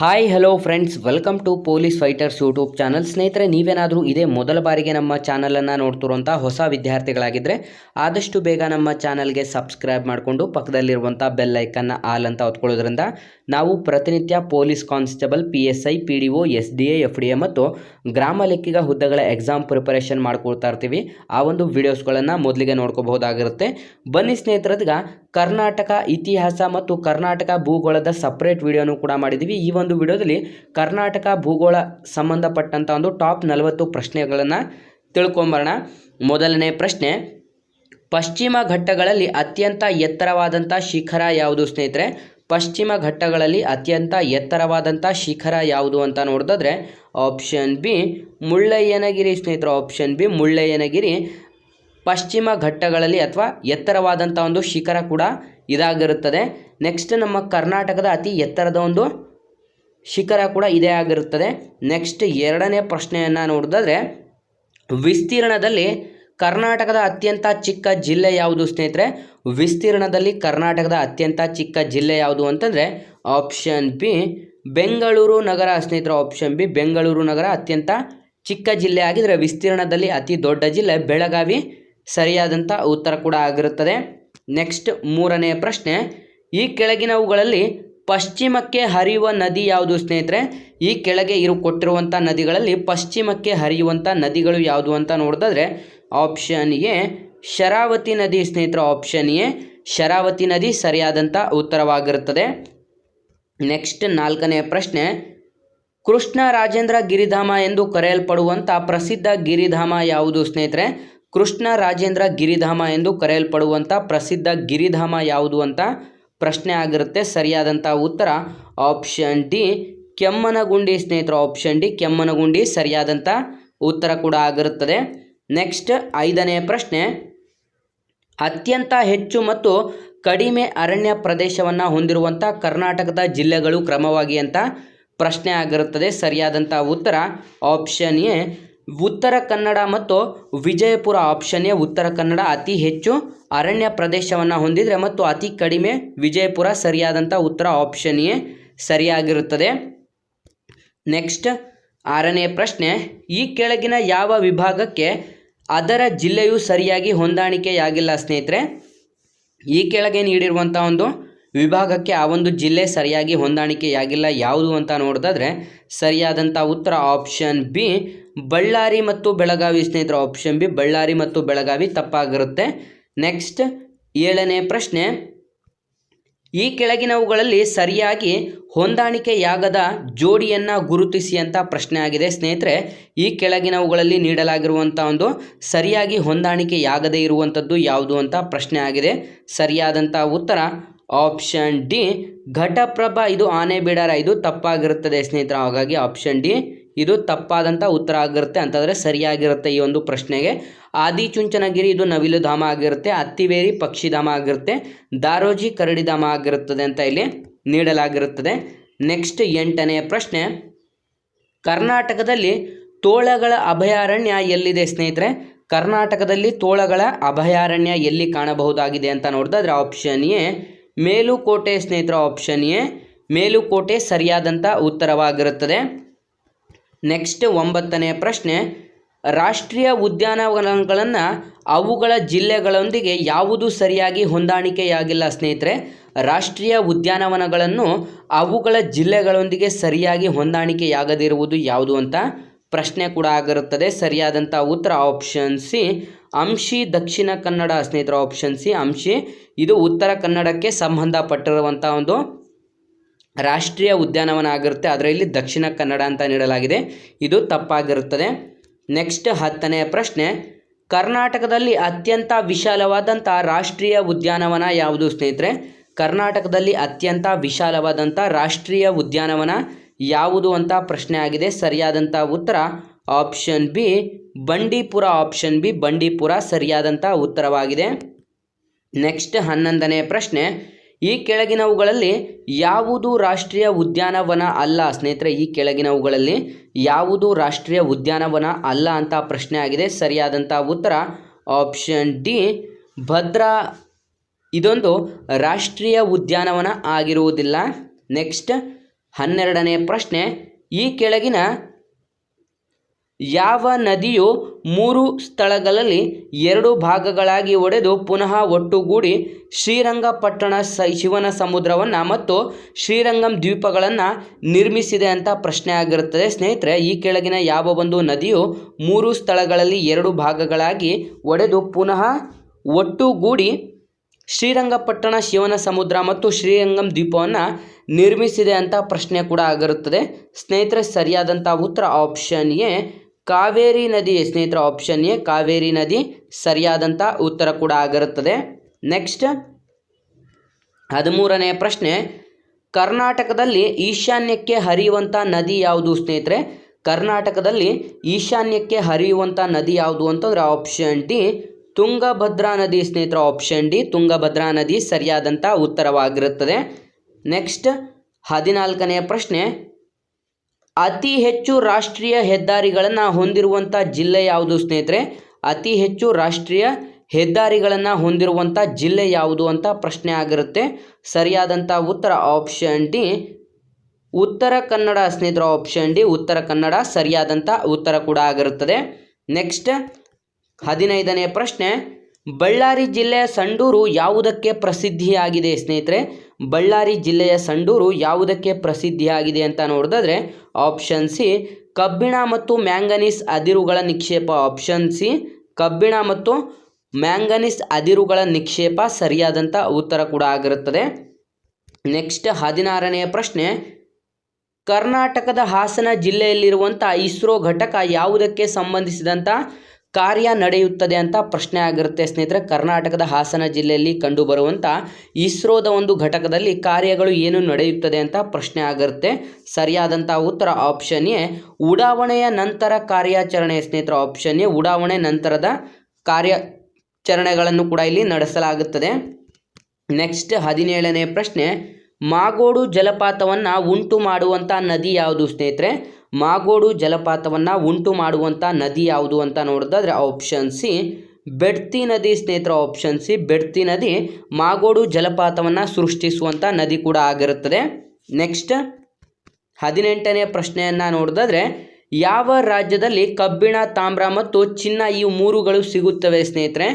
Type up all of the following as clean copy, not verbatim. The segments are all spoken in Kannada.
Hi hello friends, welcome to police fighters YouTube channel. ಸ್ನೇಹಿತರೆ, ನೀವೇನಾದರೂ ಇದೇ ಮೊದಲ ಬಾರಿಗೆ ನಮ್ಮ ಚಾನಲನ್ನು ನೋಡ್ತಿರುವಂಥ ಹೊಸ ವಿದ್ಯಾರ್ಥಿಗಳಾಗಿದ್ದರೆ ಆದಷ್ಟು ಬೇಗ ನಮ್ಮ ಚಾನಲ್ಗೆ ಸಬ್ಸ್ಕ್ರೈಬ್ ಮಾಡಿಕೊಂಡು ಪಕ್ಕದಲ್ಲಿರುವಂಥ ಬೆಲ್ ಐಕನ್ನ ಆಲ್ ಅಂತ ಹೊತ್ಕೊಳ್ಳೋದ್ರಿಂದ ನಾವು ಪ್ರತಿನಿತ್ಯ police constable, PSI, PDO, SDA, FDA ಮತ್ತು ಗ್ರಾಮ ಲೆಕ್ಕಿಗ ಹುದ್ದೆಗಳ ಎಕ್ಸಾಮ್ ಪ್ರಿಪರೇಷನ್ ಮಾಡ್ಕೊಳ್ತಾ ಇರ್ತೀವಿ. ಆ ಒಂದು ವಿಡಿಯೋಸ್ಗಳನ್ನು ಮೊದಲಿಗೆ ನೋಡ್ಕೋಬಹುದಾಗಿರುತ್ತೆ. ಬನ್ನಿ ಸ್ನೇಹಿತರದೀಗ ಕರ್ನಾಟಕ ಇತಿಹಾಸ ಮತ್ತು ಕರ್ನಾಟಕ ಭೂಗೋಳದ ಸಪ್ರೇಟ್ ವಿಡಿಯೋನು ಕೂಡ ಮಾಡಿದ್ದೀವಿ. ಈ ಒಂದು ವಿಡಿಯೋದಲ್ಲಿ ಕರ್ನಾಟಕ ಭೂಗೋಳ ಸಂಬಂಧಪಟ್ಟಂಥ ಒಂದು ಟಾಪ್ 40 ಪ್ರಶ್ನೆಗಳನ್ನು ತಿಳ್ಕೊಂಬರೋಣ. ಮೊದಲನೇ ಪ್ರಶ್ನೆ, ಪಶ್ಚಿಮ ಘಟ್ಟಗಳಲ್ಲಿ ಅತ್ಯಂತ ಎತ್ತರವಾದಂಥ ಶಿಖರ ಯಾವುದು ಸ್ನೇಹಿತರೆ? ಪಶ್ಚಿಮ ಘಟ್ಟಗಳಲ್ಲಿ ಅತ್ಯಂತ ಎತ್ತರವಾದಂಥ ಶಿಖರ ಯಾವುದು ಅಂತ ನೋಡಿದ್ರೆ ಆಪ್ಷನ್ ಬಿ ಮುಳ್ಳಯ್ಯನಗಿರಿ ಸ್ನೇಹಿತರೆ. ಆಪ್ಷನ್ ಬಿ ಮುಳ್ಳಯ್ಯನಗಿರಿ ಪಶ್ಚಿಮ ಘಟ್ಟಗಳಲ್ಲಿ ಅಥವಾ ಎತ್ತರವಾದಂಥ ಒಂದು ಶಿಖರ ಕೂಡ ಇದಾಗಿರುತ್ತದೆ. ನೆಕ್ಸ್ಟ್, ನಮ್ಮ ಕರ್ನಾಟಕದ ಅತಿ ಎತ್ತರದ ಒಂದು ಶಿಖರ ಕೂಡ ಇದೇ ಆಗಿರುತ್ತದೆ. ನೆಕ್ಸ್ಟ್, ಎರಡನೇ ಪ್ರಶ್ನೆಯನ್ನು ನೋಡಿದ್ರೆ ವಿಸ್ತೀರ್ಣದಲ್ಲಿ ಕರ್ನಾಟಕದ ಅತ್ಯಂತ ಚಿಕ್ಕ ಜಿಲ್ಲೆ ಯಾವುದು ಸ್ನೇಹಿತರೆ? ವಿಸ್ತೀರ್ಣದಲ್ಲಿ ಕರ್ನಾಟಕದ ಅತ್ಯಂತ ಚಿಕ್ಕ ಜಿಲ್ಲೆ ಯಾವುದು ಅಂತಂದರೆ ಆಪ್ಷನ್ ಬಿ ಬೆಂಗಳೂರು ನಗರ ಸ್ನೇಹಿತರೆ. ಆಪ್ಷನ್ ಬಿ ಬೆಂಗಳೂರು ನಗರ ಅತ್ಯಂತ ಚಿಕ್ಕ ಜಿಲ್ಲೆ ಆಗಿದ್ದರೆ ವಿಸ್ತೀರ್ಣದಲ್ಲಿ ಅತಿ ದೊಡ್ಡ ಜಿಲ್ಲೆ ಬೆಳಗಾವಿ ಸರಿಯಾದಂಥ ಉತ್ತರ ಕೂಡ ಆಗಿರುತ್ತದೆ. ನೆಕ್ಸ್ಟ್, ಮೂರನೇ ಪ್ರಶ್ನೆ, ಈ ಕೆಳಗಿನವುಗಳಲ್ಲಿ ಪಶ್ಚಿಮಕ್ಕೆ ಹರಿಯುವ ನದಿ ಯಾವುದು ಸ್ನೇಹಿತರೆ? ಈ ಕೆಳಗೆ ಕೊಟ್ಟಿರುವಂಥ ನದಿಗಳಲ್ಲಿ ಪಶ್ಚಿಮಕ್ಕೆ ಹರಿಯುವಂಥ ನದಿಗಳು ಯಾವುದು ಅಂತ ನೋಡಿದ್ರೆ ಆಪ್ಷನ್ ಎ ಶರಾವತಿ ನದಿ ಸ್ನೇಹಿತರೆ. ಆಪ್ಷನ್ ಎ ಶರಾವತಿ ನದಿ ಸರಿಯಾದಂಥ ಉತ್ತರವಾಗಿರುತ್ತದೆ. ನೆಕ್ಸ್ಟ್, ನಾಲ್ಕನೇ ಪ್ರಶ್ನೆ, ಕೃಷ್ಣ ರಾಜೇಂದ್ರ ಗಿರಿಧಾಮ ಎಂದು ಕರೆಯಲ್ಪಡುವಂಥ ಪ್ರಸಿದ್ಧ ಗಿರಿಧಾಮ ಯಾವುದು ಸ್ನೇಹಿತರೆ? ಕೃಷ್ಣ ರಾಜೇಂದ್ರ ಗಿರಿಧಾಮ ಎಂದು ಕರೆಯಲ್ಪಡುವಂಥ ಪ್ರಸಿದ್ಧ ಗಿರಿಧಾಮ ಯಾವುದು ಅಂತ ಪ್ರಶ್ನೆ ಆಗಿರುತ್ತೆ. ಸರಿಯಾದಂಥ ಉತ್ತರ ಆಪ್ಷನ್ ಡಿ ಕೆಮ್ಮನಗುಂಡಿ ಸ್ನೇಹಿತರು. ಆಪ್ಷನ್ ಡಿ ಕೆಮ್ಮನಗುಂಡಿ ಸರಿಯಾದಂಥ ಉತ್ತರ ಕೂಡ ಆಗಿರುತ್ತದೆ. ನೆಕ್ಸ್ಟ್, ಐದನೇ ಪ್ರಶ್ನೆ, ಅತ್ಯಂತ ಹೆಚ್ಚು ಮತ್ತು ಕಡಿಮೆ ಅರಣ್ಯ ಪ್ರದೇಶವನ್ನು ಹೊಂದಿರುವಂಥ ಕರ್ನಾಟಕದ ಜಿಲ್ಲೆಗಳು ಕ್ರಮವಾಗಿ ಅಂತ ಪ್ರಶ್ನೆ ಆಗಿರುತ್ತದೆ. ಸರಿಯಾದಂಥ ಉತ್ತರ ಆಪ್ಷನ್ ಎ ಉತ್ತರ ಕನ್ನಡ ಮತ್ತು ವಿಜಯಪುರ. ಆಪ್ಷನ್ ಎ ಉತ್ತರ ಕನ್ನಡ ಅತಿ ಹೆಚ್ಚು ಅರಣ್ಯ ಪ್ರದೇಶವನ್ನು ಹೊಂದಿದರೆ ಮತ್ತು ಅತಿ ಕಡಿಮೆ ವಿಜಯಪುರ. ಸರಿಯಾದಂಥ ಉತ್ತರ ಆಪ್ಷನ್ ಎ ಸರಿಯಾಗಿರುತ್ತದೆ. ನೆಕ್ಸ್ಟ್, ಆರನೇ ಪ್ರಶ್ನೆ, ಈ ಕೆಳಗಿನ ಯಾವ ವಿಭಾಗಕ್ಕೆ ಅದರ ಜಿಲ್ಲೆಯು ಸರಿಯಾಗಿ ಹೊಂದಾಣಿಕೆಯಾಗಿಲ್ಲ ಸ್ನೇಹಿತರೆ? ಈ ಕೆಳಗೆ ನೀಡಿರುವಂಥ ಒಂದು ವಿಭಾಗಕ್ಕೆ ಆ ಒಂದು ಜಿಲ್ಲೆ ಸರಿಯಾಗಿ ಹೊಂದಾಣಿಕೆಯಾಗಿಲ್ಲ ಯಾವುದು ಅಂತ ನೋಡಿದ್ರೆ ಸರಿಯಾದಂಥ ಉತ್ತರ ಆಪ್ಷನ್ ಬಿ ಬಳ್ಳಾರಿ ಮತ್ತು ಬೆಳಗಾವಿ ಸ್ನೇಹಿತರು. ಆಪ್ಷನ್ ಬಿ ಬಳ್ಳಾರಿ ಮತ್ತು ಬೆಳಗಾವಿ ತಪ್ಪಾಗಿರುತ್ತೆ. ನೆಕ್ಸ್ಟ್, ಏಳನೇ ಪ್ರಶ್ನೆ, ಈ ಕೆಳಗಿನವುಗಳಲ್ಲಿ ಸರಿಯಾಗಿ ಹೊಂದಾಣಿಕೆಯಾಗದ ಜೋಡಿಯನ್ನು ಗುರುತಿಸಿ ಅಂತ ಪ್ರಶ್ನೆ ಆಗಿದೆ ಸ್ನೇಹಿತರೆ. ಈ ಕೆಳಗಿನವುಗಳಲ್ಲಿ ನೀಡಲಾಗಿರುವಂಥ ಒಂದು ಸರಿಯಾಗಿ ಹೊಂದಾಣಿಕೆಯಾಗದೇ ಇರುವಂಥದ್ದು ಯಾವುದು ಅಂತ ಪ್ರಶ್ನೆ ಆಗಿದೆ. ಸರಿಯಾದಂಥ ಉತ್ತರ ಆಪ್ಷನ್ ಡಿ ಘಟಪ್ರಭಾ. ಇದು ಆನೆಬಿಡಾರ, ಇದು ತಪ್ಪಾಗಿರುತ್ತದೆ ಸ್ನೇಹಿತರೆ. ಹಾಗಾಗಿ ಆಪ್ಷನ್ ಡಿ ಇದು ತಪ್ಪಾದಂಥ ಉತ್ತರ ಆಗಿರುತ್ತೆ ಅಂತಂದರೆ ಸರಿಯಾಗಿರುತ್ತೆ ಈ ಒಂದು ಪ್ರಶ್ನೆಗೆ. ಆದಿಚುಂಚನಗಿರಿ ಇದು ನವಿಲುಧಾಮ ಆಗಿರುತ್ತೆ. ಅತ್ತಿವೇರಿ ಪಕ್ಷಿಧಾಮ ಆಗಿರುತ್ತೆ. ದಾರೋಜಿ ಕರಡಿಧಾಮ ಆಗಿರುತ್ತದೆ ಅಂತ ಇಲ್ಲಿ ನೀಡಲಾಗಿರುತ್ತದೆ. ನೆಕ್ಸ್ಟ್, ಎಂಟನೇ ಪ್ರಶ್ನೆ, ಕರ್ನಾಟಕದಲ್ಲಿ ತೋಳಗಳ ಅಭಯಾರಣ್ಯ ಎಲ್ಲಿದೆ ಸ್ನೇಹಿತರೆ? ಕರ್ನಾಟಕದಲ್ಲಿ ತೋಳಗಳ ಅಭಯಾರಣ್ಯ ಎಲ್ಲಿ ಕಾಣಬಹುದಾಗಿದೆ ಅಂತ ನೋಡಿದ್ರೆ ಆಪ್ಷನ್ ಎ ಮೇಲುಕೋಟೆ ಸ್ನೇಹಿತರೆ. ಆಪ್ಷನ್ ಎ ಮೇಲುಕೋಟೆ ಸರಿಯಾದಂಥ ಉತ್ತರವಾಗಿರುತ್ತದೆ. ನೆಕ್ಸ್ಟ್, ಒಂಬತ್ತನೇ ಪ್ರಶ್ನೆ, ರಾಷ್ಟ್ರೀಯ ಉದ್ಯಾನವನಗಳನ್ನು ಅವುಗಳ ಜಿಲ್ಲೆಗಳೊಂದಿಗೆ ಯಾವುದು ಸರಿಯಾಗಿ ಹೊಂದಾಣಿಕೆಯಾಗಿಲ್ಲ ಸ್ನೇಹಿತರೆ? ರಾಷ್ಟ್ರೀಯ ಉದ್ಯಾನವನಗಳನ್ನು ಅವುಗಳ ಜಿಲ್ಲೆಗಳೊಂದಿಗೆ ಸರಿಯಾಗಿ ಹೊಂದಾಣಿಕೆಯಾಗದಿರುವುದು ಯಾವುದು ಅಂತ ಪ್ರಶ್ನೆ ಕೂಡ ಆಗಿರುತ್ತದೆ. ಸರಿಯಾದಂಥ ಉತ್ತರ ಆಪ್ಷನ್ ಸಿ ಅಂಶಿ ದಕ್ಷಿಣ ಕನ್ನಡ ಸ್ನೇಹಿತರೆ. ಆಪ್ಷನ್ ಸಿ ಅಂಶಿ ಇದು ಉತ್ತರ ಕನ್ನಡಕ್ಕೆ ಸಂಬಂಧಪಟ್ಟಿರುವಂಥ ಒಂದು ರಾಷ್ಟ್ರೀಯ ಉದ್ಯಾನವನ ಆಗಿರುತ್ತೆ. ಅದರಲ್ಲಿ ದಕ್ಷಿಣ ಕನ್ನಡ ಅಂತ ನೀಡಲಾಗಿದೆ, ಇದು ತಪ್ಪಾಗಿರುತ್ತದೆ. ನೆಕ್ಸ್ಟ್, ಹತ್ತನೇ ಪ್ರಶ್ನೆ, ಕರ್ನಾಟಕದಲ್ಲಿ ಅತ್ಯಂತ ವಿಶಾಲವಾದಂಥ ರಾಷ್ಟ್ರೀಯ ಉದ್ಯಾನವನ ಯಾವುದು ಸ್ನೇಹಿತರೆ? ಕರ್ನಾಟಕದಲ್ಲಿ ಅತ್ಯಂತ ವಿಶಾಲವಾದಂಥ ರಾಷ್ಟ್ರೀಯ ಉದ್ಯಾನವನ ಯಾವುದು ಅಂತ ಪ್ರಶ್ನೆ ಆಗಿದೆ. ಸರಿಯಾದಂಥ ಉತ್ತರ option B Bandipur. Option B Bandipur ಸರಿಯಾದಂಥ ಉತ್ತರವಾಗಿದೆ. ನೆಕ್ಸ್ಟ್, 11ನೇ ಪ್ರಶ್ನೆ, ಈ ಕೆಳಗಿನವುಗಳಲ್ಲಿ ಯಾವುದು ರಾಷ್ಟ್ರೀಯ ಉದ್ಯಾನವನ ಅಲ್ಲ ಸ್ನೇಹಿತರೆ? ಈ ಕೆಳಗಿನವುಗಳಲ್ಲಿ ಯಾವುದು ರಾಷ್ಟ್ರೀಯ ಉದ್ಯಾನವನ ಅಲ್ಲ ಅಂತ ಪ್ರಶ್ನೆ ಆಗಿದೆ. ಸರಿಯಾದಂಥ ಉತ್ತರ ಆಪ್ಷನ್ ಡಿ ಭದ್ರಾ ಇದೊಂದು ರಾಷ್ಟ್ರೀಯ ಉದ್ಯಾನವನ ಆಗಿರುವುದಿಲ್ಲ. ನೆಕ್ಸ್ಟ್ 12ನೇ ಪ್ರಶ್ನೆ, ಈ ಕೆಳಗಿನ ಯಾವ ನದಿಯು 3 ಸ್ಥಳಗಳಲ್ಲಿ 2 ಭಾಗಗಳಾಗಿ ಒಡೆದು ಪುನಃ ಒಟ್ಟುಗೂಡಿ ಶ್ರೀರಂಗಪಟ್ಟಣ ಶಿವನ ಸಮುದ್ರವನ್ನು ಮತ್ತು ಶ್ರೀರಂಗಂ ದ್ವೀಪಗಳನ್ನು ನಿರ್ಮಿಸಿದೆ ಅಂತ ಪ್ರಶ್ನೆ ಆಗಿರುತ್ತದೆ ಸ್ನೇಹಿತರೆ. ಈ ಕೆಳಗಿನ ಯಾವ ಒಂದು ನದಿಯು 3 ಸ್ಥಳಗಳಲ್ಲಿ 2 ಭಾಗಗಳಾಗಿ ಒಡೆದು ಪುನಃ ಒಟ್ಟುಗೂಡಿ ಶ್ರೀರಂಗಪಟ್ಟಣ ಶಿವನ ಸಮುದ್ರ ಮತ್ತು ಶ್ರೀರಂಗಂ ದ್ವೀಪವನ್ನು ನಿರ್ಮಿಸಿದೆ ಅಂತ ಪ್ರಶ್ನೆ ಕೂಡ ಆಗಿರುತ್ತದೆ ಸ್ನೇಹಿತರೆ. ಸರಿಯಾದಂಥ ಉತ್ತರ ಆಪ್ಷನ್ ಎ ಕಾವೇರಿ ನದಿ ಸ್ನೇಹಿತರೆ. ಆಪ್ಷನ್ ಎ ಕಾವೇರಿ ನದಿ ಸರಿಯಾದಂಥ ಉತ್ತರ ಕೂಡ ಆಗಿರುತ್ತದೆ. ನೆಕ್ಸ್ಟ್ 13ನೇ ಪ್ರಶ್ನೆ, ಕರ್ನಾಟಕದಲ್ಲಿ ಈಶಾನ್ಯಕ್ಕೆ ಹರಿಯುವಂಥ ನದಿ ಯಾವುದು ಸ್ನೇಹಿತರೆ? ಕರ್ನಾಟಕದಲ್ಲಿ ಈಶಾನ್ಯಕ್ಕೆ ಹರಿಯುವಂಥ ನದಿ ಯಾವುದು ಅಂತಂದರೆ ಆಪ್ಷನ್ ಡಿ ತುಂಗಭದ್ರಾ ನದಿ ಸ್ನೇಹಿತರೆ. ಆಪ್ಷನ್ ಡಿ ತುಂಗಭದ್ರಾ ನದಿ ಸರಿಯಾದಂಥ ಉತ್ತರವಾಗಿರುತ್ತದೆ. ನೆಕ್ಸ್ಟ್ 14ನೇ ಪ್ರಶ್ನೆ, ಅತಿ ಹೆಚ್ಚು ರಾಷ್ಟ್ರೀಯ ಹೆದ್ದಾರಿಗಳನ್ನು ಹೊಂದಿರುವಂಥ ಜಿಲ್ಲೆ ಯಾವುದು ಸ್ನೇಹಿತರೆ? ಅತಿ ಹೆಚ್ಚು ರಾಷ್ಟ್ರೀಯ ಹೆದ್ದಾರಿಗಳನ್ನು ಹೊಂದಿರುವಂಥ ಜಿಲ್ಲೆ ಯಾವುದು ಅಂತ ಪ್ರಶ್ನೆ ಆಗಿರುತ್ತೆ. ಸರಿಯಾದಂಥ ಉತ್ತರ ಆಪ್ಷನ್ ಡಿ ಉತ್ತರ ಕನ್ನಡ ಸ್ನೇಹಿತರೆ. ಆಪ್ಷನ್ ಡಿ ಉತ್ತರ ಕನ್ನಡ ಸರಿಯಾದಂಥ ಉತ್ತರ ಕೂಡ ಆಗಿರುತ್ತದೆ. ನೆಕ್ಸ್ಟ್ 15ನೇ ಪ್ರಶ್ನೆ, ಬಳ್ಳಾರಿ ಜಿಲ್ಲೆಯ ಸಂಡೂರು ಯಾವುದಕ್ಕೆ ಪ್ರಸಿದ್ಧಿಯಾಗಿದೆ ಸ್ನೇಹಿತರೆ? ಬಳ್ಳಾರಿ ಜಿಲ್ಲೆಯ ಸಂಡೂರು ಯಾವುದಕ್ಕೆ ಪ್ರಸಿದ್ಧಿಯಾಗಿದೆ ಅಂತ ನೋಡಿದ್ರೆ ಆಪ್ಷನ್ ಸಿ ಕಬ್ಬಿಣ ಮತ್ತು ಮ್ಯಾಂಗನೀಸ್ ಅದಿರುಗಳ ನಿಕ್ಷೇಪ. ಆಪ್ಷನ್ ಸಿ ಕಬ್ಬಿಣ ಮತ್ತು ಮ್ಯಾಂಗನೀಸ್ ಅದಿರುಗಳ ನಿಕ್ಷೇಪ ಸರಿಯಾದಂಥ ಉತ್ತರ ಕೂಡ ಆಗಿರುತ್ತದೆ. ನೆಕ್ಸ್ಟ್ 16ನೇ ಪ್ರಶ್ನೆ, ಕರ್ನಾಟಕದ ಹಾಸನ ಜಿಲ್ಲೆಯಲ್ಲಿರುವಂಥ ಇಸ್ರೋ ಘಟಕ ಯಾವುದಕ್ಕೆ ಸಂಬಂಧಿಸಿದಂಥ ಕಾರ್ಯ ನಡೆಯುತ್ತದೆ ಅಂತ ಪ್ರಶ್ನೆ ಆಗಿರುತ್ತೆ ಸ್ನೇಹಿತರೆ. ಕರ್ನಾಟಕದ ಹಾಸನ ಜಿಲ್ಲೆಯಲ್ಲಿ ಕಂಡುಬರುವಂಥ ಇಸ್ರೋದ ಒಂದು ಘಟಕದಲ್ಲಿ ಕಾರ್ಯಗಳು ಏನು ನಡೆಯುತ್ತದೆ ಅಂತ ಪ್ರಶ್ನೆ ಆಗಿರುತ್ತೆ. ಸರಿಯಾದಂಥ ಉತ್ತರ ಆಪ್ಷನ್ ಎ ಉಡಾವಣೆಯ ನಂತರ ಕಾರ್ಯಾಚರಣೆ ಸ್ನೇಹಿತರೆ. ಆಪ್ಷನ್ ಎ ಉಡಾವಣೆ ನಂತರದ ಕಾರ್ಯಾಚರಣೆಗಳನ್ನು ಕೂಡ ಇಲ್ಲಿ ನಡೆಸಲಾಗುತ್ತದೆ. ನೆಕ್ಸ್ಟ್ 17ನೇ ಪ್ರಶ್ನೆ, ಮಾಗೋಡು ಜಲಪಾತವನ್ನು ಉಂಟು ಮಾಡುವಂಥ ನದಿ ಯಾವುದು ಸ್ನೇಹಿತರೆ? ಮಾಗೋಡು ಜಲಪಾತವನ್ನು ಉಂಟು ಮಾಡುವಂಥ ನದಿ ಯಾವುದು ಅಂತ ನೋಡಿದ್ರೆ ಆಪ್ಷನ್ ಸಿ ಬೆಡ್ತಿ ನದಿ ಸ್ನೇಹಿತರೆ. ಆಪ್ಷನ್ ಸಿ ಬೆಡ್ತಿ ನದಿ ಮಾಗೋಡು ಜಲಪಾತವನ್ನು ಸೃಷ್ಟಿಸುವಂಥ ನದಿ ಕೂಡ ಆಗಿರುತ್ತದೆ. ನೆಕ್ಸ್ಟ್ 18ನೇ ಪ್ರಶ್ನೆಯನ್ನು ನೋಡಿದ್ರೆ ಯಾವ ರಾಜ್ಯದಲ್ಲಿ ಕಬ್ಬಿಣ, ತಾಮ್ರ ಮತ್ತು ಚಿನ್ನ ಇವು ಮೂರುಗಳು ಸಿಗುತ್ತವೆ ಸ್ನೇಹಿತರೆ?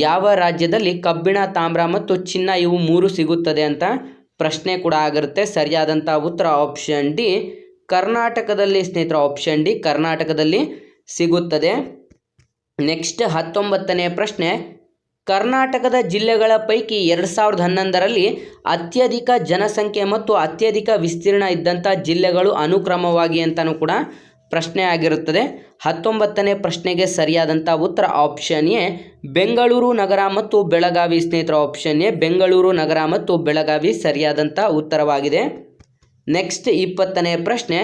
ಯಾವ ರಾಜ್ಯದಲ್ಲಿ ಕಬ್ಬಿಣ, ತಾಮ್ರ ಮತ್ತು ಚಿನ್ನ ಇವು ಮೂರು ಸಿಗುತ್ತದೆ ಅಂತ ಪ್ರಶ್ನೆ ಕೂಡ ಆಗಿರುತ್ತೆ. ಸರಿಯಾದಂಥ ಉತ್ತರ ಆಪ್ಷನ್ ಡಿ ಕರ್ನಾಟಕದಲ್ಲಿ ಸ್ನೇಹಿತರೆ. ಆಪ್ಷನ್ ಡಿ ಕರ್ನಾಟಕದಲ್ಲಿ ಸಿಗುತ್ತದೆ. ನೆಕ್ಸ್ಟ್ 19ನೇ ಪ್ರಶ್ನೆ, ಕರ್ನಾಟಕದ ಜಿಲ್ಲೆಗಳ ಪೈಕಿ 2011ರಲ್ಲಿ ಅತ್ಯಧಿಕ ಜನಸಂಖ್ಯೆ ಮತ್ತು ಅತ್ಯಧಿಕ ವಿಸ್ತೀರ್ಣ ಇದ್ದಂಥ ಜಿಲ್ಲೆಗಳು ಅನುಕ್ರಮವಾಗಿ ಅಂತಲೂ ಕೂಡ ಪ್ರಶ್ನೆ ಆಗಿರುತ್ತದೆ. 19ನೇ ಪ್ರಶ್ನೆಗೆ ಸರಿಯಾದಂಥ ಉತ್ತರ ಆಪ್ಷನ್ ಎ ಬೆಂಗಳೂರು ನಗರ ಮತ್ತು ಬೆಳಗಾವಿ ಸ್ನೇಹಿತರೆ. ಆಪ್ಷನ್ ಎ ಬೆಂಗಳೂರು ನಗರ ಮತ್ತು ಬೆಳಗಾವಿ ಸರಿಯಾದಂಥ ಉತ್ತರವಾಗಿದೆ. ನೆಕ್ಸ್ಟ್ 20ನೇ ಪ್ರಶ್ನೆ,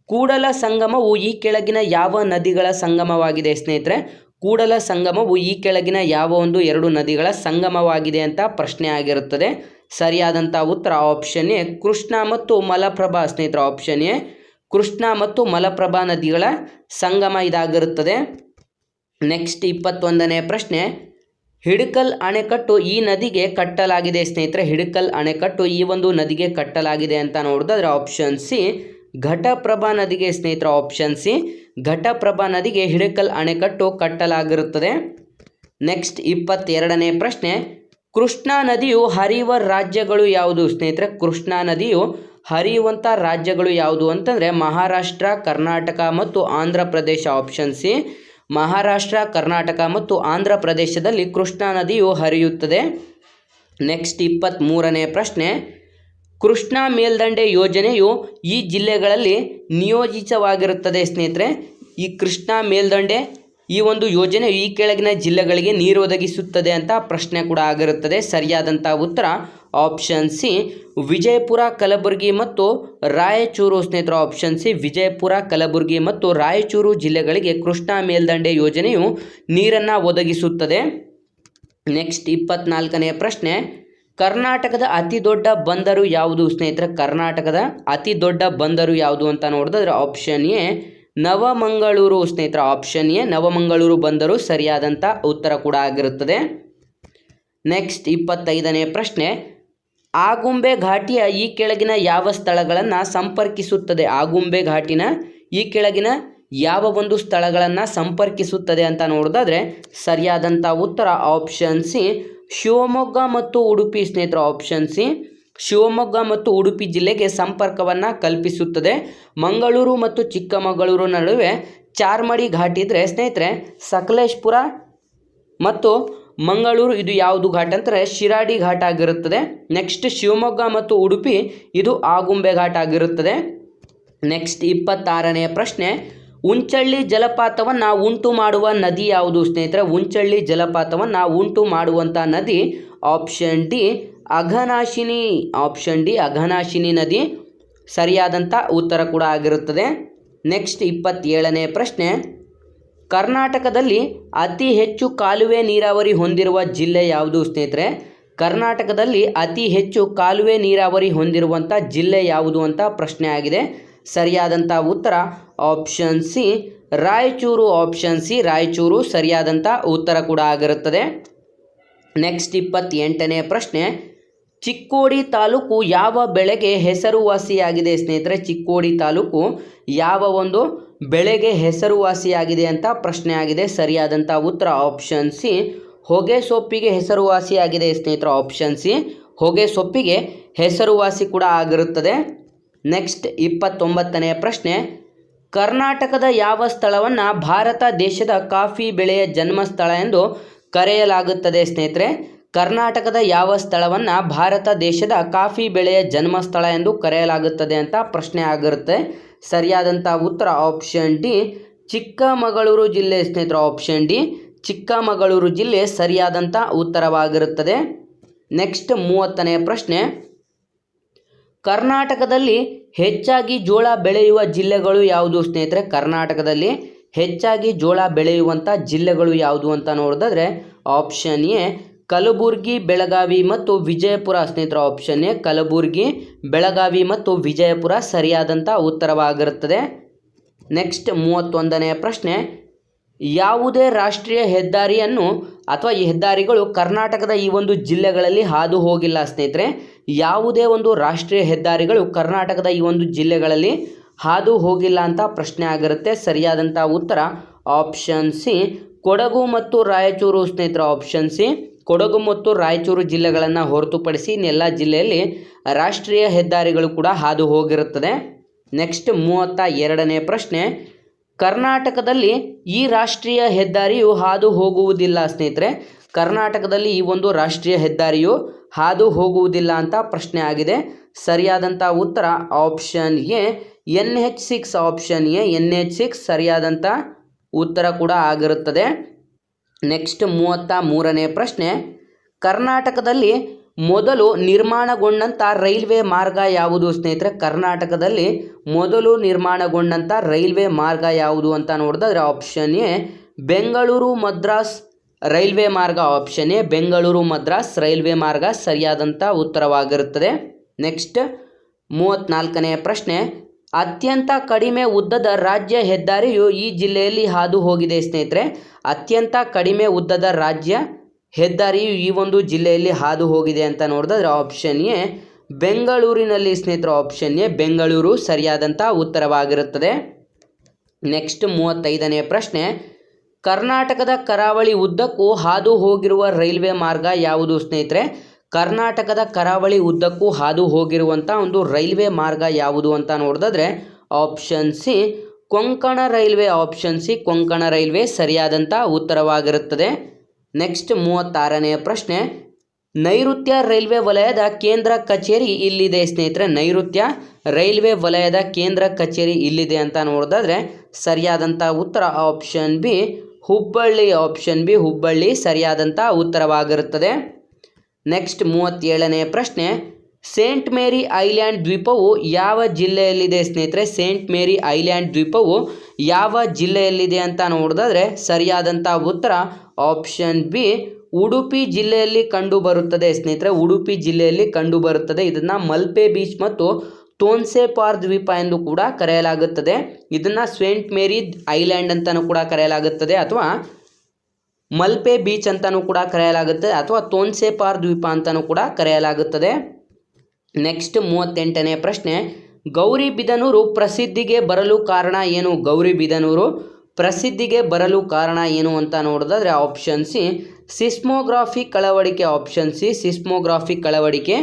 ಕೂಡಲ ಸಂಗಮವು ಈ ಕೆಳಗಿನ ಯಾವ ನದಿಗಳ ಸಂಗಮವಾಗಿದೆ ಸ್ನೇಹಿತರೆ? ಕೂಡಲ ಸಂಗಮವು ಈ ಕೆಳಗಿನ ಯಾವ ಒಂದು 2 ನದಿಗಳ ಸಂಗಮವಾಗಿದೆ ಅಂತ ಪ್ರಶ್ನೆ ಆಗಿರುತ್ತದೆ. ಸರಿಯಾದಂಥ ಉತ್ತರ ಆಪ್ಷನ್ ಎ ಕೃಷ್ಣ ಮತ್ತು ಮಲಪ್ರಭಾ ಸ್ನೇಹಿತರೆ. ಆಪ್ಷನ್ ಎ ಕೃಷ್ಣ ಮತ್ತು ಮಲಪ್ರಭಾ ನದಿಗಳ ಸಂಗಮ ಇದಾಗಿರುತ್ತದೆ. ನೆಕ್ಸ್ಟ್ 21ನೇ ಪ್ರಶ್ನೆ, ಹಿಡಕಲ್ ಅಣೆಕಟ್ಟು ಈ ನದಿಗೆ ಕಟ್ಟಲಾಗಿದೆ ಸ್ನೇಹಿತರೆ. ಹಿಡಕಲ್ ಅಣೆಕಟ್ಟು ಈ ಒಂದು ನದಿಗೆ ಕಟ್ಟಲಾಗಿದೆ ಅಂತ ನೋಡಿದ್ರೆ ಆಪ್ಷನ್ ಸಿ ಘಟಪ್ರಭಾ ನದಿಗೆ ಸ್ನೇಹಿತರೆ. ಆಪ್ಷನ್ ಸಿ ಘಟಪ್ರಭಾ ನದಿಗೆ ಹಿಡಕಲ್ ಅಣೆಕಟ್ಟು ಕಟ್ಟಲಾಗಿರುತ್ತದೆ. ನೆಕ್ಸ್ಟ್ 22ನೇ ಪ್ರಶ್ನೆ, ಕೃಷ್ಣಾ ನದಿಯು ಹರಿಯುವ ರಾಜ್ಯಗಳು ಯಾವುದು ಸ್ನೇಹಿತರೆ? ಕೃಷ್ಣಾ ನದಿಯು ಹರಿಯುವಂಥ ರಾಜ್ಯಗಳು ಯಾವುದು ಅಂತಂದರೆ ಮಹಾರಾಷ್ಟ್ರ, ಕರ್ನಾಟಕ ಮತ್ತು ಆಂಧ್ರ ಪ್ರದೇಶ. ಆಪ್ಷನ್ ಸಿ ಮಹಾರಾಷ್ಟ್ರ, ಕರ್ನಾಟಕ ಮತ್ತು ಆಂಧ್ರ ಪ್ರದೇಶದಲ್ಲಿ ಕೃಷ್ಣಾ ನದಿಯು ಹರಿಯುತ್ತದೆ. ನೆಕ್ಸ್ಟ್ 23ನೇ ಪ್ರಶ್ನೆ, ಕೃಷ್ಣಾ ಮೇಲ್ದಂಡೆ ಯೋಜನೆಯು ಈ ಜಿಲ್ಲೆಗಳಲ್ಲಿ ನಿಯೋಜಿತವಾಗಿರುತ್ತದೆ ಸ್ನೇಹಿತರೆ. ಈ ಕೃಷ್ಣಾ ಮೇಲ್ದಂಡೆ ಈ ಒಂದು ಯೋಜನೆ ಈ ಕೆಳಗಿನ ಜಿಲ್ಲೆಗಳಿಗೆ ನೀರು ಒದಗಿಸುತ್ತದೆ ಅಂತ ಪ್ರಶ್ನೆ ಕೂಡ ಆಗಿರುತ್ತದೆ. ಸರಿಯಾದಂಥ ಉತ್ತರ ಆಪ್ಷನ್ ಸಿ ವಿಜಯಪುರ, ಕಲಬುರಗಿ ಮತ್ತು ರಾಯಚೂರು ಸ್ನೇಹಿತರು. ಆಪ್ಷನ್ ಸಿ ವಿಜಯಪುರ, ಕಲಬುರಗಿ ಮತ್ತು ರಾಯಚೂರು ಜಿಲ್ಲೆಗಳಿಗೆ ಕೃಷ್ಣಾ ಮೇಲ್ದಂಡೆ ಯೋಜನೆಯು ನೀರನ್ನು ಒದಗಿಸುತ್ತದೆ. ನೆಕ್ಸ್ಟ್ 24ನೇ ಪ್ರಶ್ನೆ, ಕರ್ನಾಟಕದ ಅತಿ ದೊಡ್ಡ ಬಂದರು ಯಾವುದು ಸ್ನೇಹಿತರೆ? ಕರ್ನಾಟಕದ ಅತಿ ದೊಡ್ಡ ಬಂದರು ಯಾವುದು ಅಂತ ನೋಡಿದ್ರೆ ಆಪ್ಷನ್ ಎ ನವಮಂಗಳೂರು ಸ್ನೇಹಿತರೆ. ಆಪ್ಷನ್ ಎ ನವಮಂಗಳೂರು ಬಂದರು ಸರಿಯಾದಂಥ ಉತ್ತರ ಕೂಡ ಆಗಿರುತ್ತದೆ. ನೆಕ್ಸ್ಟ್ 25ನೇ ಪ್ರಶ್ನೆ, ಆಗುಂಬೆ ಘಾಟಿಯ ಈ ಕೆಳಗಿನ ಯಾವ ಸ್ಥಳಗಳನ್ನು ಸಂಪರ್ಕಿಸುತ್ತದೆ? ಆಗುಂಬೆ ಘಾಟಿನ ಈ ಕೆಳಗಿನ ಯಾವ ಒಂದು ಸ್ಥಳಗಳನ್ನು ಸಂಪರ್ಕಿಸುತ್ತದೆ ಅಂತ ನೋಡೋದಾದರೆ ಸರಿಯಾದಂಥ ಉತ್ತರ ಆಪ್ಷನ್ ಸಿ ಶಿವಮೊಗ್ಗ ಮತ್ತು ಉಡುಪಿ ಸ್ನೇಹಿತರೆ. ಆಪ್ಷನ್ ಸಿ ಶಿವಮೊಗ್ಗ ಮತ್ತು ಉಡುಪಿ ಜಿಲ್ಲೆಗೆ ಸಂಪರ್ಕವನ್ನು ಕಲ್ಪಿಸುತ್ತದೆ. ಮಂಗಳೂರು ಮತ್ತು ಚಿಕ್ಕಮಗಳೂರು ನಡುವೆ ಚಾರ್ಮಡಿ ಘಾಟ್ ಇದ್ದರೆ ಸ್ನೇಹಿತರೆ ಸಕಲೇಶ್ಪುರ ಮತ್ತು ಮಂಗಳೂರು ಇದು ಯಾವುದು ಘಾಟ್ ಅಂತಾರೆ ಶಿರಾಡಿ ಘಾಟ್ ಆಗಿರುತ್ತದೆ. ನೆಕ್ಸ್ಟ್ ಶಿವಮೊಗ್ಗ ಮತ್ತು ಉಡುಪಿ ಇದು ಆಗುಂಬೆ ಘಾಟ್ ಆಗಿರುತ್ತದೆ. ನೆಕ್ಸ್ಟ್ 26ನೇ ಪ್ರಶ್ನೆ, ಉಂಚಳ್ಳಿ ಜಲಪಾತವನ್ನು ಉಂಟು ಮಾಡುವ ನದಿ ಯಾವುದು ಸ್ನೇಹಿತರೆ? ಉಂಚಳ್ಳಿ ಜಲಪಾತವನ್ನು ಉಂಟು ಮಾಡುವಂಥ ನದಿ option D Aghanashini. Option D Aghanashini ನದಿ ಸರಿಯಾದಂಥ ಉತ್ತರ ಕೂಡ ಆಗಿರುತ್ತದೆ. ನೆಕ್ಸ್ಟ್ 27ನೇ ಪ್ರಶ್ನೆ, ಕರ್ನಾಟಕದಲ್ಲಿ ಅತಿ ಹೆಚ್ಚು ಕಾಲುವೆ ನೀರಾವರಿ ಹೊಂದಿರುವ ಜಿಲ್ಲೆ ಯಾವುದು ಸ್ನೇಹಿತರೆ? ಕರ್ನಾಟಕದಲ್ಲಿ ಅತಿ ಹೆಚ್ಚು ಕಾಲುವೆ ನೀರಾವರಿ ಹೊಂದಿರುವಂಥ ಜಿಲ್ಲೆ ಯಾವುದು ಅಂತ ಪ್ರಶ್ನೆ ಆಗಿದೆ. ಸರಿಯಾದಂಥ ಉತ್ತರ option C Raichur. Option C Raichur ಸರಿಯಾದಂಥ ಉತ್ತರ ಕೂಡ ಆಗಿರುತ್ತದೆ. ನೆಕ್ಸ್ಟ್ 28ನೇ ಪ್ರಶ್ನೆ, ಚಿಕ್ಕೋಡಿ ತಾಲೂಕು ಯಾವ ಬೆಳೆಗೆ ಹೆಸರುವಾಸಿಯಾಗಿದೆ ಸ್ನೇಹಿತರೆ? ಚಿಕ್ಕೋಡಿ ತಾಲೂಕು ಯಾವ ಒಂದು ಬೆಳೆಗೆ ಹೆಸರುವಾಸಿಯಾಗಿದೆ ಅಂತ ಪ್ರಶ್ನೆ ಆಗಿದೆ. ಸರಿಯಾದಂಥ ಉತ್ತರ ಆಪ್ಷನ್ ಸಿ ಹೊಗೆ ಸೊಪ್ಪಿಗೆ ಹೆಸರುವಾಸಿಯಾಗಿದೆ ಸ್ನೇಹಿತರೆ. ಆಪ್ಷನ್ ಸಿ ಹೊಗೆ ಸೊಪ್ಪಿಗೆ ಹೆಸರುವಾಸಿ ಕೂಡ ಆಗಿರುತ್ತದೆ. ನೆಕ್ಸ್ಟ್ 29ನೇ ಪ್ರಶ್ನೆ, ಕರ್ನಾಟಕದ ಯಾವ ಸ್ಥಳವನ್ನು ಭಾರತ ದೇಶದ ಕಾಫಿ ಬೆಳೆಯ ಜನ್ಮಸ್ಥಳ ಎಂದು ಕರೆಯಲಾಗುತ್ತದೆ ಸ್ನೇಹಿತರೆ? ಕರ್ನಾಟಕದ ಯಾವ ಸ್ಥಳವನ್ನು ಭಾರತ ದೇಶದ ಕಾಫಿ ಬೆಳೆಯ ಜನ್ಮಸ್ಥಳ ಎಂದು ಕರೆಯಲಾಗುತ್ತದೆ ಅಂತ ಪ್ರಶ್ನೆ ಆಗಿರುತ್ತೆ. ಸರಿಯಾದಂಥ ಉತ್ತರ ಆಪ್ಷನ್ ಡಿ ಚಿಕ್ಕಮಗಳೂರು ಜಿಲ್ಲೆ ಸ್ನೇಹಿತರೆ. ಆಪ್ಷನ್ ಡಿ ಚಿಕ್ಕಮಗಳೂರು ಜಿಲ್ಲೆ ಸರಿಯಾದಂಥ ಉತ್ತರವಾಗಿರುತ್ತದೆ. ನೆಕ್ಸ್ಟ್ 30ನೇ ಪ್ರಶ್ನೆ, ಕರ್ನಾಟಕದಲ್ಲಿ ಹೆಚ್ಚಾಗಿ ಜೋಳ ಬೆಳೆಯುವ ಜಿಲ್ಲೆಗಳು ಯಾವುದು ಸ್ನೇಹಿತರೆ? ಕರ್ನಾಟಕದಲ್ಲಿ ಹೆಚ್ಚಾಗಿ ಜೋಳ ಬೆಳೆಯುವಂಥ ಜಿಲ್ಲೆಗಳು ಯಾವುದು ಅಂತ ನೋಡಿದ್ರೆ ಆಪ್ಷನ್ ಎ ಕಲಬುರಗಿ, ಬೆಳಗಾವಿ ಮತ್ತು ವಿಜಯಪುರ ಸ್ನೇಹಿತರೆ. ಆಪ್ಷನ್ ಎ ಕಲಬುರಗಿ, ಬೆಳಗಾವಿ ಮತ್ತು ವಿಜಯಪುರ ಸರಿಯಾದಂಥ ಉತ್ತರವಾಗಿರುತ್ತದೆ. ನೆಕ್ಸ್ಟ್ 31ನೇ ಪ್ರಶ್ನೆ, ಯಾವುದೇ ರಾಷ್ಟ್ರೀಯ ಹೆದ್ದಾರಿಯನ್ನು ಅಥವಾ ಈ ಹೆದ್ದಾರಿಗಳು ಕರ್ನಾಟಕದ ಈ ಒಂದು ಜಿಲ್ಲೆಗಳಲ್ಲಿ ಹಾದು ಹೋಗಿಲ್ಲ ಸ್ನೇಹಿತರೆ. ಯಾವುದೇ ಒಂದು ರಾಷ್ಟ್ರೀಯ ಹೆದ್ದಾರಿಗಳು ಕರ್ನಾಟಕದ ಈ ಒಂದು ಜಿಲ್ಲೆಗಳಲ್ಲಿ ಹಾದು ಹೋಗಿಲ್ಲ ಅಂತ ಪ್ರಶ್ನೆ ಆಗಿರುತ್ತೆ. ಸರಿಯಾದಂಥ ಉತ್ತರ ಆಪ್ಷನ್ ಸಿ ಕೊಡಗು ಮತ್ತು ರಾಯಚೂರು ಸ್ನೇಹಿತರೆ. ಆಪ್ಷನ್ ಸಿ ಕೊಡಗು ಮತ್ತು ರಾಯಚೂರು ಜಿಲ್ಲೆಗಳನ್ನು ಹೊರತುಪಡಿಸಿ ಇನ್ನೆಲ್ಲ ಜಿಲ್ಲೆಯಲ್ಲಿ ರಾಷ್ಟ್ರೀಯ ಹೆದ್ದಾರಿಗಳು ಕೂಡ ಹಾದು ಹೋಗಿರುತ್ತದೆ. ನೆಕ್ಸ್ಟ್ 32ನೇ ಪ್ರಶ್ನೆ, ಕರ್ನಾಟಕದಲ್ಲಿ ಈ ರಾಷ್ಟ್ರೀಯ ಹೆದ್ದಾರಿಯು ಹಾದು ಹೋಗುವುದಿಲ್ಲ ಸ್ನೇಹಿತರೆ. ಕರ್ನಾಟಕದಲ್ಲಿ ಈ ಒಂದು ರಾಷ್ಟ್ರೀಯ ಹೆದ್ದಾರಿಯು ಹಾದು ಹೋಗುವುದಿಲ್ಲ ಅಂತ ಪ್ರಶ್ನೆ ಆಗಿದೆ. ಸರಿಯಾದಂಥ ಉತ್ತರ option A NH6. Option A NH6 ಸರಿಯಾದಂಥ ಉತ್ತರ ಕೂಡ ಆಗಿರುತ್ತದೆ. ನೆಕ್ಸ್ಟ್ 33ನೇ ಪ್ರಶ್ನೆ, ಕರ್ನಾಟಕದಲ್ಲಿ ಮೊದಲು ನಿರ್ಮಾಣಗೊಂಡಂಥ ರೈಲ್ವೆ ಮಾರ್ಗ ಯಾವುದು ಸ್ನೇಹಿತರೆ? ಕರ್ನಾಟಕದಲ್ಲಿ ಮೊದಲು ನಿರ್ಮಾಣಗೊಂಡಂಥ ರೈಲ್ವೆ ಮಾರ್ಗ ಯಾವುದು ಅಂತ ನೋಡಿದ್ರೆ option A Bengaluru Madras railway ಮಾರ್ಗ. Option A Bengaluru Madras railway ಮಾರ್ಗ ಸರಿಯಾದಂಥ ಉತ್ತರವಾಗಿರುತ್ತದೆ. ನೆಕ್ಸ್ಟ್ 34ನೇ ಪ್ರಶ್ನೆ, ಅತ್ಯಂತ ಕಡಿಮೆ ಉದ್ದದ ರಾಜ್ಯ ಹೆದ್ದಾರಿಯು ಈ ಜಿಲ್ಲೆಯಲ್ಲಿ ಹಾದು ಹೋಗಿದೆ ಸ್ನೇಹಿತರೆ. ಅತ್ಯಂತ ಕಡಿಮೆ ಉದ್ದದ ರಾಜ್ಯ ಹೆದ್ದಾರಿಯು ಈ ಒಂದು ಜಿಲ್ಲೆಯಲ್ಲಿ ಹಾದು ಹೋಗಿದೆ ಅಂತ ನೋಡಿದ್ರೆ ಆಪ್ಷನ್ ಎ ಬೆಂಗಳೂರಿನಲ್ಲಿ ಸ್ನೇಹಿತರೆ. ಆಪ್ಷನ್ ಎ ಬೆಂಗಳೂರು ಸರಿಯಾದಂಥ ಉತ್ತರವಾಗಿರುತ್ತದೆ. ನೆಕ್ಸ್ಟ್ 35ನೇ ಪ್ರಶ್ನೆ, ಕರ್ನಾಟಕದ ಕರಾವಳಿ ಉದ್ದಕ್ಕೂ ಹಾದು ಹೋಗಿರುವ ರೈಲ್ವೆ ಮಾರ್ಗ ಯಾವುದು ಸ್ನೇಹಿತರೆ? ಕರ್ನಾಟಕದ ಕರಾವಳಿ ಉದ್ದಕ್ಕೂ ಹಾದು ಹೋಗಿರುವಂಥ ಒಂದು ರೈಲ್ವೆ ಮಾರ್ಗ ಯಾವುದು ಅಂತ ನೋಡಿದ್ರೆ option C Konkan railway. Option C Konkan railway ಸರಿಯಾದಂಥ ಉತ್ತರವಾಗಿರುತ್ತದೆ. ನೆಕ್ಸ್ಟ್ 36ನೇ ಪ್ರಶ್ನೆ, ನೈಋತ್ಯ ರೈಲ್ವೆ ವಲಯದ ಕೇಂದ್ರ ಕಚೇರಿ ಇಲ್ಲಿದೆ ಸ್ನೇಹಿತರೆ. ನೈಋತ್ಯ ರೈಲ್ವೆ ವಲಯದ ಕೇಂದ್ರ ಕಚೇರಿ ಇಲ್ಲಿದೆ ಅಂತ ನೋಡಿದ್ರೆ ಸರಿಯಾದಂಥ ಉತ್ತರ option B Hubballi. Option B Hubballi ಸರಿಯಾದಂಥ ಉತ್ತರವಾಗಿರುತ್ತದೆ. ನೆಕ್ಸ್ಟ್ 37ನೇ ಪ್ರಶ್ನೆ, ಸೇಂಟ್ ಮೇರಿ ಐಲ್ಯಾಂಡ್ ದ್ವೀಪವು ಯಾವ ಜಿಲ್ಲೆಯಲ್ಲಿದೆ ಸ್ನೇಹಿತರೆ? ಸೇಂಟ್ ಮೇರಿ ಐಲ್ಯಾಂಡ್ ದ್ವೀಪವು ಯಾವ ಜಿಲ್ಲೆಯಲ್ಲಿದೆ ಅಂತ ನೋಡಿದ್ರೆ ಸರಿಯಾದಂಥ ಉತ್ತರ ಆಪ್ಷನ್ ಬಿ ಉಡುಪಿ ಜಿಲ್ಲೆಯಲ್ಲಿ ಕಂಡು ಬರುತ್ತದೆ ಸ್ನೇಹಿತರೆ. ಉಡುಪಿ ಜಿಲ್ಲೆಯಲ್ಲಿ ಕಂಡು ಬರುತ್ತದೆ. ಇದನ್ನು ಮಲ್ಪೆ ಬೀಚ್ ಮತ್ತು ತೋನ್ಸೆಪಾರ್ ದ್ವೀಪ ಎಂದು ಕೂಡ ಕರೆಯಲಾಗುತ್ತದೆ. ಇದನ್ನು ಸೇಂಟ್ ಮೇರಿ ಐಲ್ಯಾಂಡ್ ಅಂತಲೂ ಕೂಡ ಕರೆಯಲಾಗುತ್ತದೆ ಅಥವಾ ಮಲ್ಪೆ ಬೀಚ್ ಅಂತಲೂ ಕೂಡ ಕರೆಯಲಾಗುತ್ತದೆ ಅಥವಾ ತೋನ್ಸೆಪಾರ್ ದ್ವೀಪ ಅಂತಲೂ ಕೂಡ ಕರೆಯಲಾಗುತ್ತದೆ. ನೆಕ್ಸ್ಟ್ 38ನೇ ಪ್ರಶ್ನೆ, ಗೌರಿಬಿದನೂರು ಪ್ರಸಿದ್ಧಿಗೆ ಬರಲು ಕಾರಣ ಏನು? ಗೌರಿಬಿದನೂರು ಪ್ರಸಿದ್ಧಿಗೆ ಬರಲು ಕಾರಣ ಏನು ಅಂತ ನೋಡೋದಾದರೆ ಆಪ್ಷನ್ ಸಿ ಸಿಸ್ಮೋಗ್ರಾಫಿ ಕಳವಳಿಕೆ. ಆಪ್ಷನ್ ಸಿ ಸಿಸ್ಮೋಗ್ರಾಫಿ ಕಳವಳಿಕೆ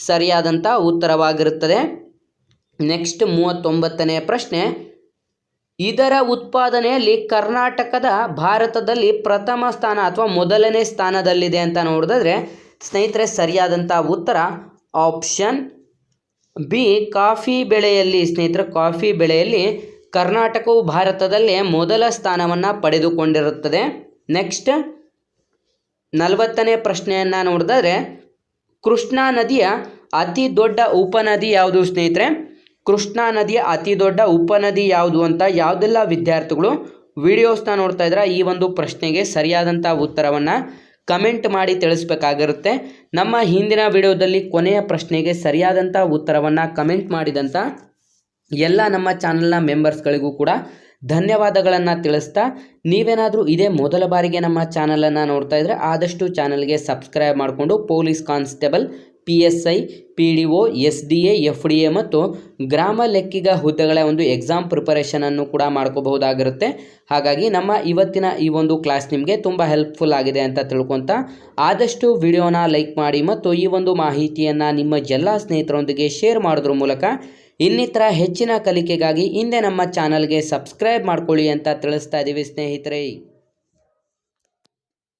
ಸರಿಯಾದಂಥ ಉತ್ತರವಾಗಿರುತ್ತದೆ. ನೆಕ್ಸ್ಟ್ 39ನೇ ಪ್ರಶ್ನೆ, ಇದರ ಉತ್ಪಾದನೆಯಲ್ಲಿ ಕರ್ನಾಟಕದ ಭಾರತದಲ್ಲಿ ಪ್ರಥಮ ಸ್ಥಾನ ಅಥವಾ ಮೊದಲನೇ ಸ್ಥಾನದಲ್ಲಿದೆ ಅಂತ ನೋಡಿದ್ರೆ ಸ್ನೇಹಿತರೆ ಸರಿಯಾದಂಥ ಉತ್ತರ ಆಪ್ಷನ್ ಬಿ ಕಾಫಿ ಬೆಳೆಯಲ್ಲಿ. ಸ್ನೇಹಿತರೆ ಕಾಫಿ ಬೆಳೆಯಲ್ಲಿ ಕರ್ನಾಟಕವು ಭಾರತದಲ್ಲೇ ಮೊದಲ ಸ್ಥಾನವನ್ನು ಪಡೆದುಕೊಂಡಿರುತ್ತದೆ. ನೆಕ್ಸ್ಟ್ 40ನೇ ಪ್ರಶ್ನೆಯನ್ನು ನೋಡಿದ್ರೆ ಕೃಷ್ಣಾ ನದಿಯ ಅತಿ ದೊಡ್ಡ ಉಪನದಿ ಯಾವುದು? ಸ್ನೇಹಿತರೆ ಕೃಷ್ಣಾ ನದಿಯ ಅತಿ ದೊಡ್ಡ ಉಪನದಿ ಯಾವುದು ಅಂತ ಯಾವುದೆಲ್ಲ ವಿದ್ಯಾರ್ಥಿಗಳು ವಿಡಿಯೋಸ್ನ ನೋಡ್ತಾ ಇದ್ದಾರೆ ಈ ಒಂದು ಪ್ರಶ್ನೆಗೆ ಸರಿಯಾದಂಥ ಉತ್ತರವನ್ನು ಕಮೆಂಟ್ ಮಾಡಿ ತಿಳಿಸ್ಬೇಕಾಗಿರುತ್ತೆ. ನಮ್ಮ ಹಿಂದಿನ ವಿಡಿಯೋದಲ್ಲಿ ಕೊನೆಯ ಪ್ರಶ್ನೆಗೆ ಸರಿಯಾದಂಥ ಉತ್ತರವನ್ನು ಕಮೆಂಟ್ ಮಾಡಿದಂಥ ಎಲ್ಲ ನಮ್ಮ ಚಾನಲ್ನ ಮೆಂಬರ್ಸ್ಗಳಿಗೂ ಕೂಡ ಧನ್ಯವಾದಗಳನ್ನು ತಿಳಿಸ್ತಾ, ನೀವೇನಾದರೂ ಇದೇ ಮೊದಲ ಬಾರಿಗೆ ನಮ್ಮ ಚಾನಲನ್ನು ನೋಡ್ತಾ ಇದ್ದರೆ ಆದಷ್ಟು ಚಾನಲ್ಗೆ ಸಬ್ಸ್ಕ್ರೈಬ್ ಮಾಡಿಕೊಂಡು police constable, PSI, PDO, SDA, FDA ಮತ್ತು ಗ್ರಾಮ ಲೆಕ್ಕಿಗ ಹುದ್ದೆಗಳ ಒಂದು ಎಕ್ಸಾಮ್ ಪ್ರಿಪರೇಷನನ್ನು ಕೂಡ ಮಾಡ್ಕೋಬಹುದಾಗಿರುತ್ತೆ. ಹಾಗಾಗಿ ನಮ್ಮ ಇವತ್ತಿನ ಈ ಒಂದು ಕ್ಲಾಸ್ ನಿಮಗೆ ತುಂಬ ಹೆಲ್ಪ್ಫುಲ್ ಆಗಿದೆ ಅಂತ ತಿಳ್ಕೊತಾ ಆದಷ್ಟು ವಿಡಿಯೋನ ಲೈಕ್ ಮಾಡಿ ಮತ್ತು ಈ ಒಂದು ಮಾಹಿತಿಯನ್ನು ನಿಮ್ಮ ಎಲ್ಲ ಸ್ನೇಹಿತರೊಂದಿಗೆ ಶೇರ್ ಮಾಡೋದ್ರ ಮೂಲಕ ಇನ್ನಿತರ ಹೆಚ್ಚಿನ ಕಲಿಕೆಗಾಗಿ ಹಿಂದೆ ನಮ್ಮ ಚಾನಲ್ಗೆ ಸಬ್ಸ್ಕ್ರೈಬ್ ಮಾಡ್ಕೊಳ್ಳಿ ಅಂತ ತಿಳಿಸ್ತಾ ಇದ್ದೀವಿ ಸ್ನೇಹಿತರೆ.